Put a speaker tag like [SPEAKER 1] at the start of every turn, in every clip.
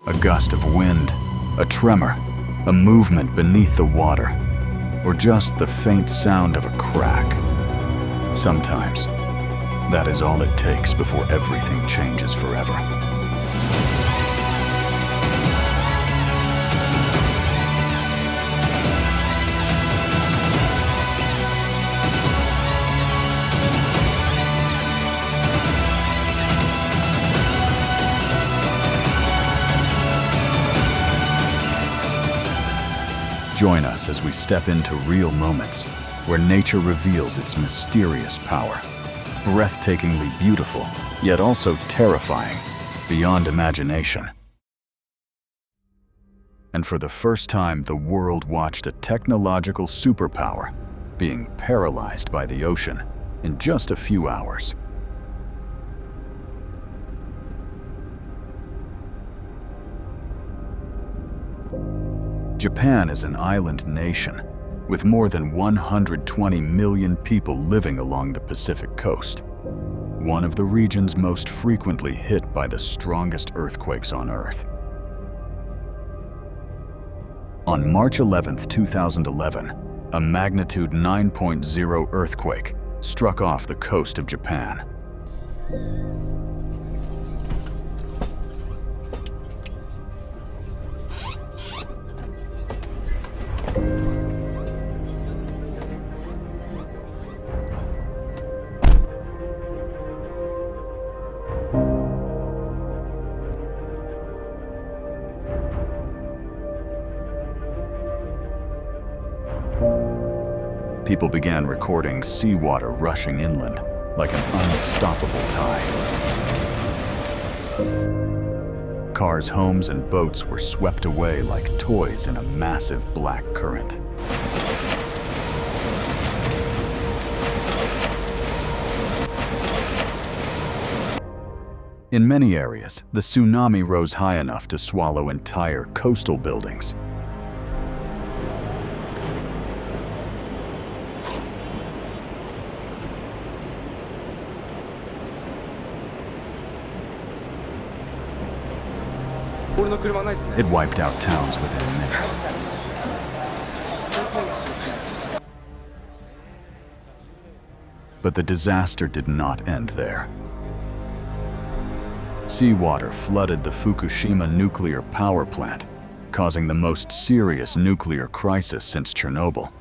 [SPEAKER 1] A gust of wind, a tremor, a movement beneath the water, or just the faint sound of a crack. Sometimes, that is all it takes before everything changes forever. Join us as we step into real moments where nature reveals its mysterious power. Breathtakingly beautiful, yet also terrifying, beyond imagination. And for the first time, the world watched a technological superpower being paralyzed by the ocean in just a few hours. Japan is an island nation with more than 120 million people living along the Pacific coast, one of the regions most frequently hit by the strongest earthquakes on Earth. On March 11, 2011, a magnitude 9.0 earthquake struck off the coast of Japan. People began recording seawater rushing inland like an unstoppable tide. Cars, homes, and boats were swept away like toys in a massive black current. In many areas, the tsunami rose high enough to swallow entire coastal buildings. It wiped out towns within minutes. But the disaster did not end there. Seawater flooded the Fukushima nuclear power plant, causing the most serious nuclear crisis since Chernobyl.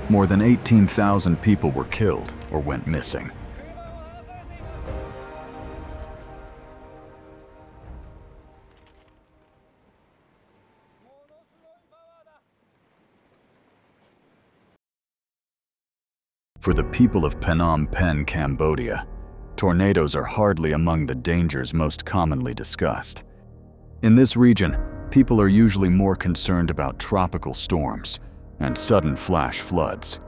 [SPEAKER 1] More than 18,000 people were killed or went missing. For the people of Phnom Penh, Cambodia, tornadoes are hardly among the dangers most commonly discussed. In this region, people are usually more concerned about tropical storms and sudden flash floods.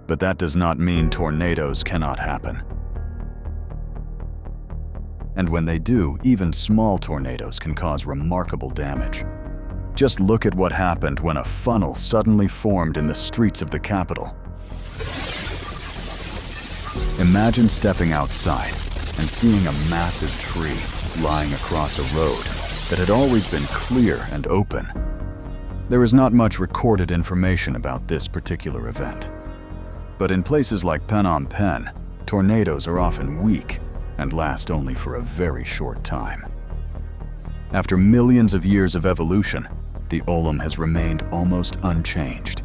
[SPEAKER 1] But that does not mean tornadoes cannot happen. And when they do, even small tornadoes can cause remarkable damage. Just look at what happened when a funnel suddenly formed in the streets of the capital. Imagine stepping outside and seeing a massive tree lying across a road that had always been clear and open. There is not much recorded information about this particular event. But in places like Phnom Penh, tornadoes are often weak and last only for a very short time. After millions of years of evolution, the Olam has remained almost unchanged.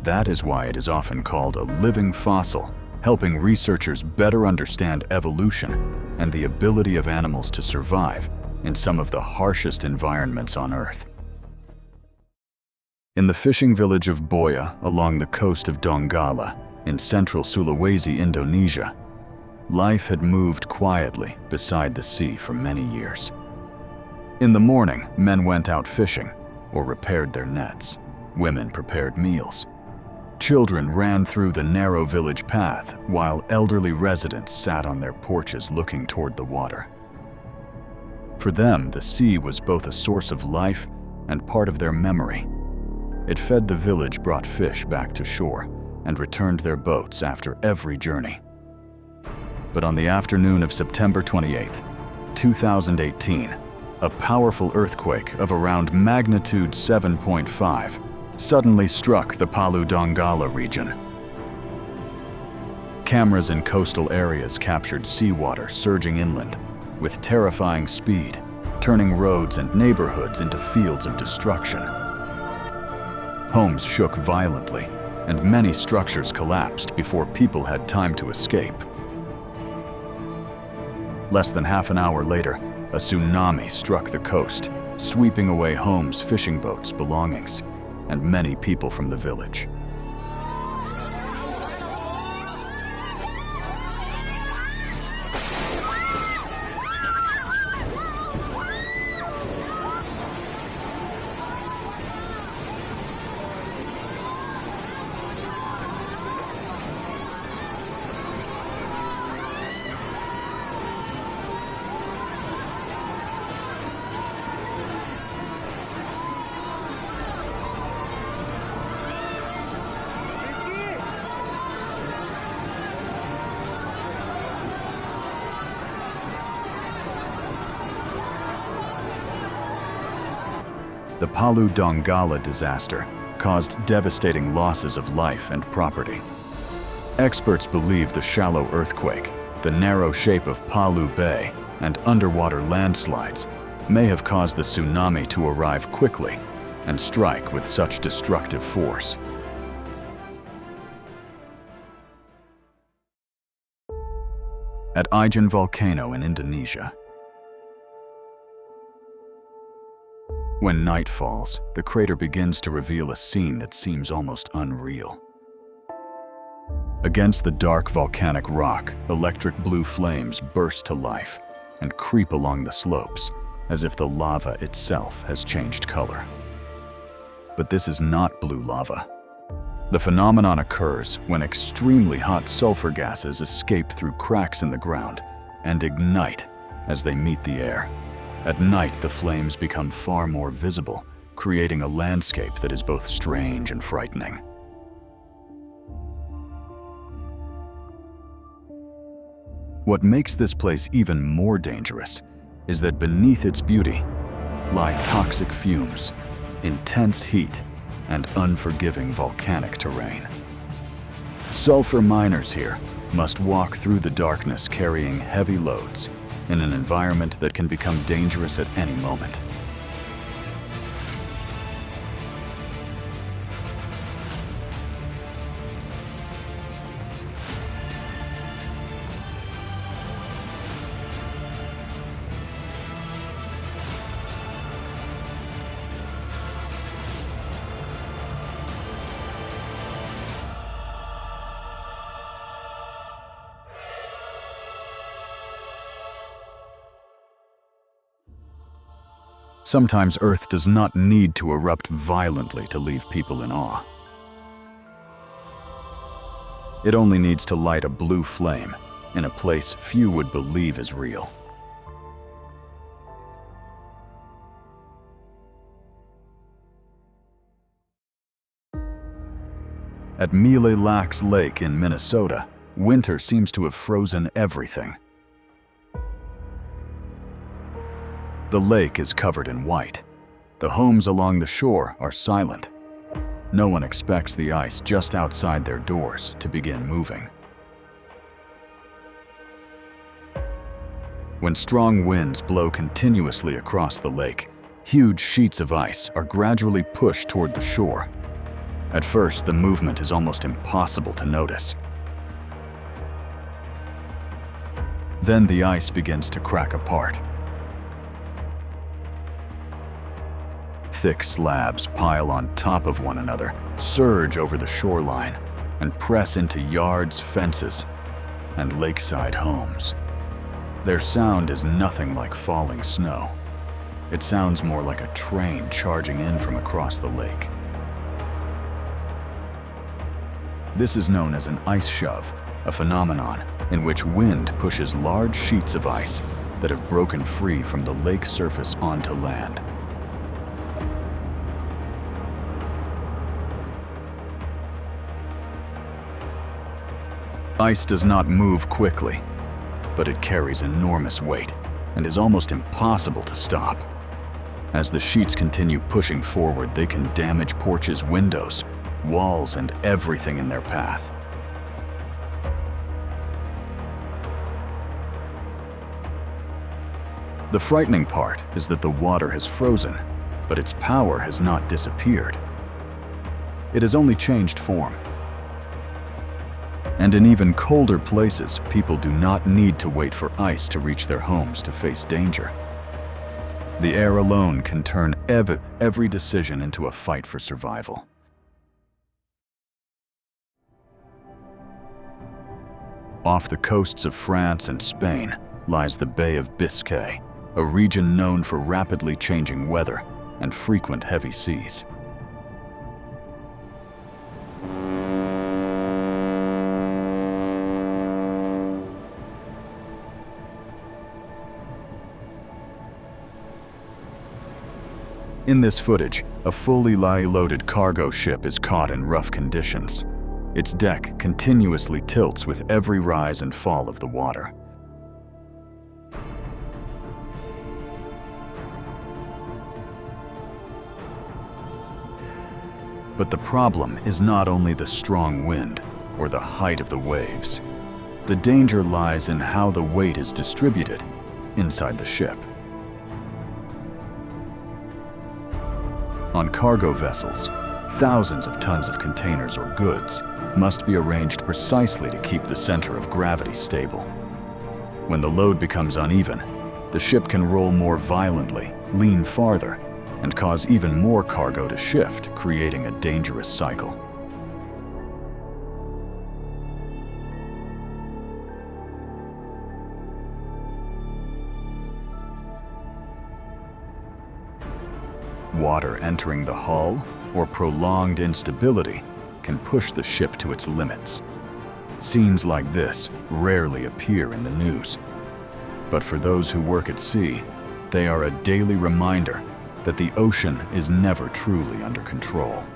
[SPEAKER 1] That is why it is often called a living fossil, helping researchers better understand evolution and the ability of animals to survive in some of the harshest environments on Earth. In the fishing village of Boya along the coast of Donggala in central Sulawesi, Indonesia, life had moved quietly beside the sea for many years. In the morning, men went out fishing or repaired their nets. Women prepared meals. Children ran through the narrow village path while elderly residents sat on their porches looking toward the water. For them, the sea was both a source of life and part of their memory. It fed the village, brought fish back to shore, and returned their boats after every journey. But on the afternoon of September 28, 2018, a powerful earthquake of around magnitude 7.5 suddenly struck the Palu Donggala region. Cameras in coastal areas captured seawater surging inland with terrifying speed, turning roads and neighborhoods into fields of destruction. Homes shook violently, and many structures collapsed before people had time to escape. Less than half an hour later, a tsunami struck the coast, sweeping away homes, fishing boats, belongings, and many people from the village. The Palu Donggala disaster caused devastating losses of life and property. Experts believe the shallow earthquake, the narrow shape of Palu Bay, and underwater landslides may have caused the tsunami to arrive quickly and strike with such destructive force. At Ijen volcano in Indonesia. When night falls, the crater begins to reveal a scene that seems almost unreal. Against the dark volcanic rock, electric blue flames burst to life and creep along the slopes, as if the lava itself has changed color. But this is not blue lava. The phenomenon occurs when extremely hot sulfur gases escape through cracks in the ground and ignite as they meet the air. At night, the flames become far more visible, creating a landscape that is both strange and frightening. What makes this place even more dangerous is that beneath its beauty lie toxic fumes, intense heat, and unforgiving volcanic terrain. Sulfur miners here must walk through the darkness carrying heavy loads in an environment that can become dangerous at any moment. Sometimes Earth does not need to erupt violently to leave people in awe. It only needs to light a blue flame in a place few would believe is real. At Mille Lake in Minnesota, winter seems to have frozen everything. The lake is covered in white. The homes along the shore are silent. No one expects the ice just outside their doors to begin moving. When strong winds blow continuously across the lake, huge sheets of ice are gradually pushed toward the shore. At first, the movement is almost impossible to notice. Then the ice begins to crack apart. Thick slabs pile on top of one another, surge over the shoreline, and press into yards, fences, and lakeside homes. Their sound is nothing like falling snow. It sounds more like a train charging in from across the lake. This is known as an ice shove, a phenomenon in which wind pushes large sheets of ice that have broken free from the lake surface onto land. Ice does not move quickly, but it carries enormous weight and is almost impossible to stop. As the sheets continue pushing forward, they can damage porches' windows, walls, and everything in their path. The frightening part is that the water has frozen, but its power has not disappeared. It has only changed form. And in even colder places, people do not need to wait for ice to reach their homes to face danger. The air alone can turn every decision into a fight for survival. Off the coasts of France and Spain lies the Bay of Biscay, a region known for rapidly changing weather and frequent heavy seas. In this footage, a fully loaded cargo ship is caught in rough conditions. Its deck continuously tilts with every rise and fall of the water. But the problem is not only the strong wind or the height of the waves. The danger lies in how the weight is distributed inside the ship. On cargo vessels, thousands of tons of containers or goods must be arranged precisely to keep the center of gravity stable. When the load becomes uneven, the ship can roll more violently, lean farther, and cause even more cargo to shift, creating a dangerous cycle. Water entering the hull or prolonged instability can push the ship to its limits. Scenes like this rarely appear in the news, but for those who work at sea, they are a daily reminder that the ocean is never truly under control.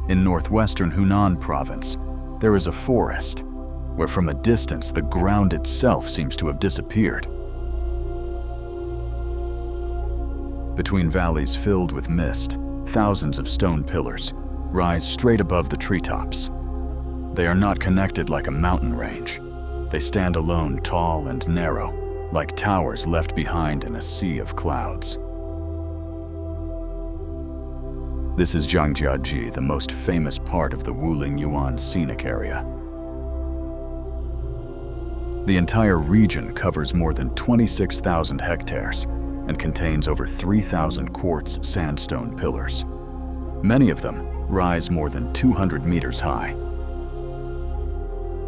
[SPEAKER 1] In northwestern Hunan province, there is a forest where from a distance the ground itself seems to have disappeared. Between valleys filled with mist, thousands of stone pillars rise straight above the treetops. They are not connected like a mountain range. They stand alone, tall and narrow, like towers left behind in a sea of clouds. This is Zhangjiajie, the most famous part of the Wuling Yuan scenic area. The entire region covers more than 26,000 hectares and contains over 3,000 quartz sandstone pillars. Many of them rise more than 200 meters high.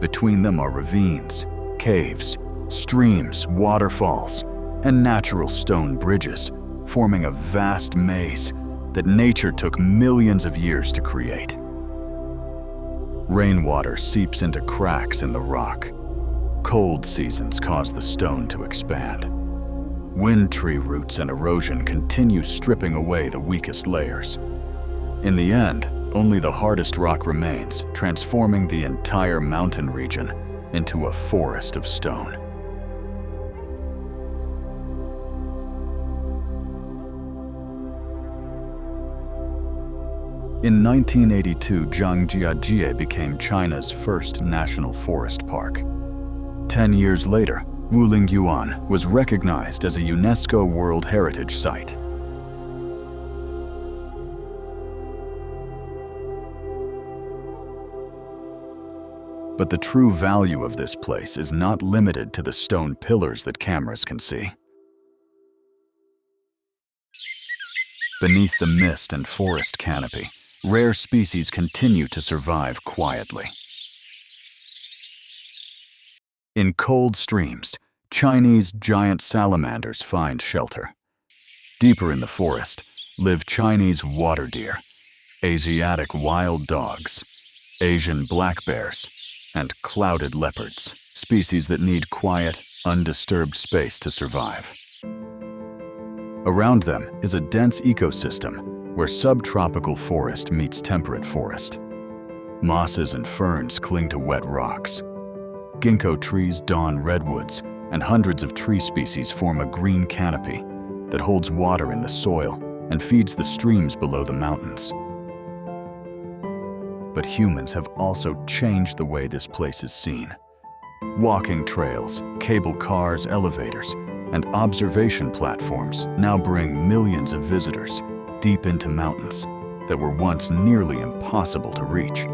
[SPEAKER 1] Between them are ravines, caves, streams, waterfalls, and natural stone bridges, forming a vast maze that nature took millions of years to create. Rainwater seeps into cracks in the rock. Cold seasons cause the stone to expand. Wind tree roots and erosion continue stripping away the weakest layers. In the end, only the hardest rock remains, transforming the entire mountain region into a forest of stone. In 1982, Zhangjiajie became China's first national forest park. 10 years later, Wuling Yuan was recognized as a UNESCO World Heritage Site. But the true value of this place is not limited to the stone pillars that cameras can see. Beneath the mist and forest canopy, rare species continue to survive quietly. In cold streams, Chinese giant salamanders find shelter. Deeper in the forest live Chinese water deer, Asiatic wild dogs, Asian black bears, and clouded leopards, species that need quiet, undisturbed space to survive. Around them is a dense ecosystem where subtropical forest meets temperate forest. Mosses and ferns cling to wet rocks. Ginkgo trees don redwoods, and hundreds of tree species form a green canopy that holds water in the soil and feeds the streams below the mountains. But humans have also changed the way this place is seen. Walking trails, cable cars, elevators, and observation platforms now bring millions of visitors deep into mountains that were once nearly impossible to reach.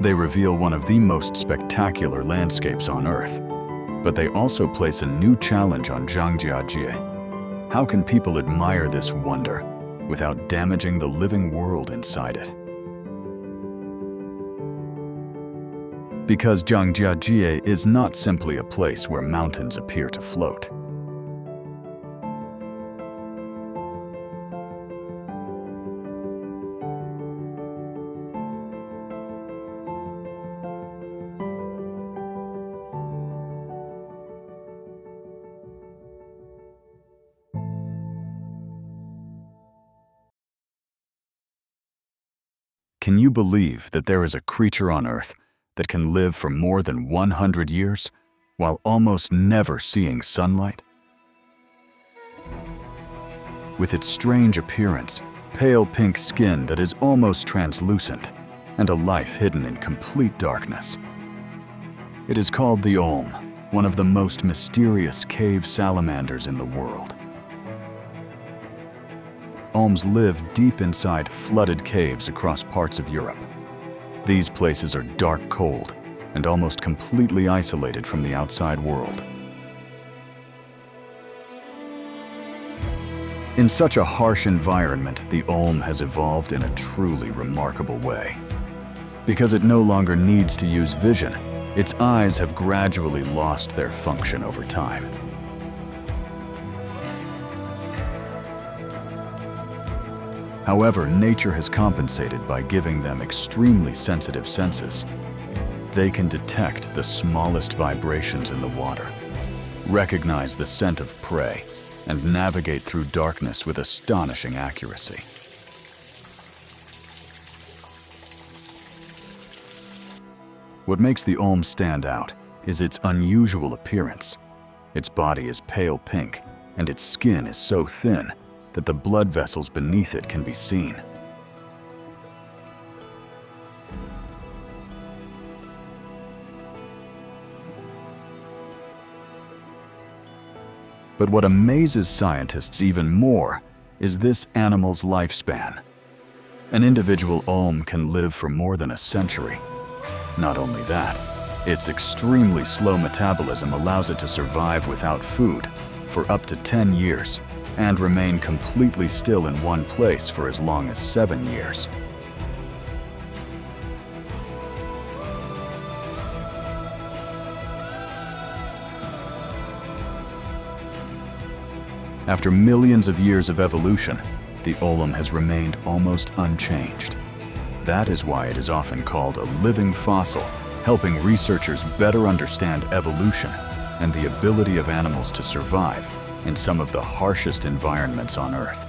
[SPEAKER 1] They reveal one of the most spectacular landscapes on Earth, but they also place a new challenge on Zhangjiajie. How can people admire this wonder without damaging the living world inside it? Because Zhangjiajie is not simply a place where mountains appear to float. Can you believe that there is a creature on Earth that can live for more than 100 years while almost never seeing sunlight? With its strange appearance, pale pink skin that is almost translucent, and a life hidden in complete darkness. It is called the Olm, one of the most mysterious cave salamanders in the world. Olms live deep inside flooded caves across parts of Europe. These places are dark cold and almost completely isolated from the outside world. In such a harsh environment, the Olm has evolved in a truly remarkable way. Because it no longer needs to use vision, its eyes have gradually lost their function over time. However, nature has compensated by giving them extremely sensitive senses. They can detect the smallest vibrations in the water, recognize the scent of prey, and navigate through darkness with astonishing accuracy. What makes the Olm stand out is its unusual appearance. Its body is pale pink, and its skin is so thin that the blood vessels beneath it can be seen. But what amazes scientists even more is this animal's lifespan. An individual Olm can live for more than a century. Not only that, its extremely slow metabolism allows it to survive without food for up to 10 years and remain completely still in one place for as long as 7 years. After millions of years of evolution, the Olm has remained almost unchanged. That is why it is often called a living fossil, helping researchers better understand evolution and the ability of animals to survive in some of the harshest environments on Earth.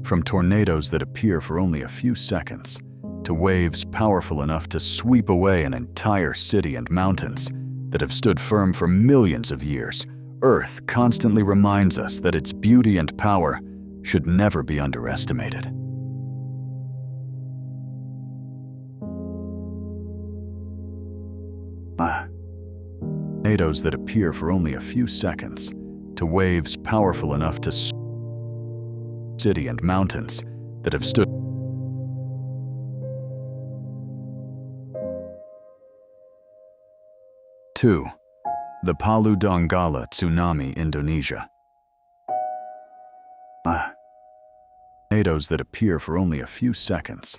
[SPEAKER 1] From tornadoes that appear for only a few seconds, to waves powerful enough to sweep away an entire city and mountains that have stood firm for millions of years, Earth constantly reminds us that its beauty and power should never be underestimated. Tornadoes that appear for only a few seconds, to waves powerful enough to city and mountains that have stood. Two, the Palu Donggala tsunami, Indonesia. tornadoes that appear for only a few seconds.